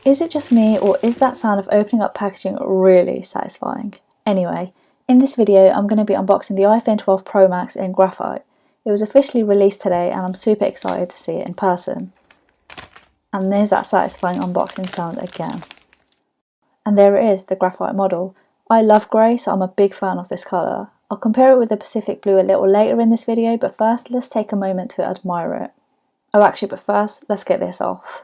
Is it just me, or is that sound of opening up packaging really satisfying? Anyway, in this video I'm going to be unboxing the iPhone 12 Pro Max in Graphite. It was officially released today and I'm super excited to see it in person. And there's that satisfying unboxing sound again. And there it is, the Graphite model. I love grey, so I'm a big fan of this colour. I'll compare it with the Pacific Blue a little later in this video, but first let's take a moment to admire it. Oh actually, but first let's get this off.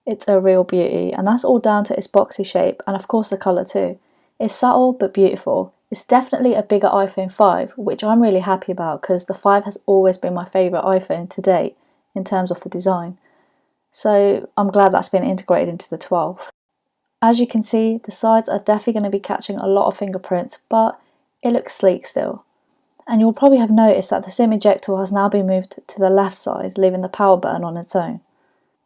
It's a real beauty, and that's all down to its boxy shape and of course the colour too. It's subtle but beautiful. It's definitely a bigger iPhone 5, which I'm really happy about because the 5 has always been my favourite iPhone to date in terms of the design. So I'm glad that's been integrated into the 12. As you can see, the sides are definitely going to be catching a lot of fingerprints, but it looks sleek still. And you'll probably have noticed that the SIM ejector has now been moved to the left side, leaving the power button on its own.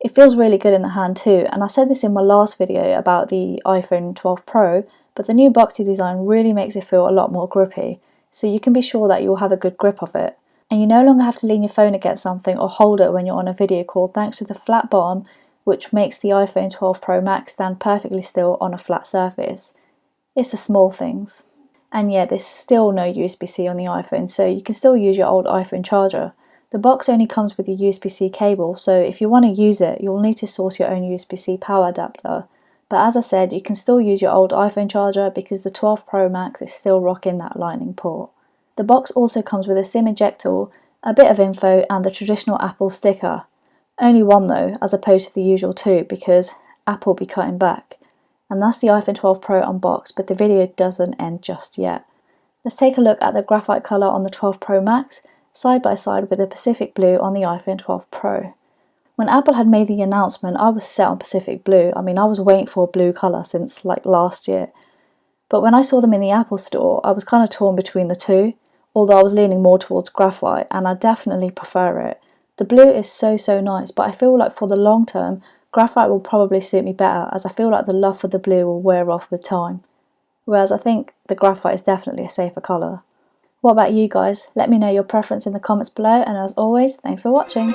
It feels really good in the hand too, and I said this in my last video about the iPhone 12 Pro, but the new boxy design really makes it feel a lot more grippy, so you can be sure that you'll have a good grip of it. And you no longer have to lean your phone against something or hold it when you're on a video call thanks to the flat bottom, which makes the iPhone 12 Pro Max stand perfectly still on a flat surface. It's the small things. And yeah, there's still no USB-C on the iPhone, so you can still use your old iPhone charger. The box only comes with a USB-C cable, so if you want to use it, you'll need to source your own USB-C power adapter. But as I said, you can still use your old iPhone charger because the 12 Pro Max is still rocking that lightning port. The box also comes with a SIM ejector, a bit of info, and the traditional Apple sticker. Only one though, as opposed to the usual two, because Apple be cutting back. And that's the iPhone 12 Pro unboxed, but the video doesn't end just yet. Let's take a look at the graphite colour on the 12 Pro Max, side by side with the Pacific Blue on the iPhone 12 Pro. When Apple had made the announcement, I was set on Pacific Blue. I mean, I was waiting for a blue colour since like last year. But when I saw them in the Apple store, I was kind of torn between the two, although I was leaning more towards graphite, and I definitely prefer it. The blue is so nice, but I feel like for the long term, graphite will probably suit me better, as I feel like the love for the blue will wear off with time. Whereas I think the graphite is definitely a safer colour. What about you guys? Let me know your preference in the comments below, and as always, thanks for watching.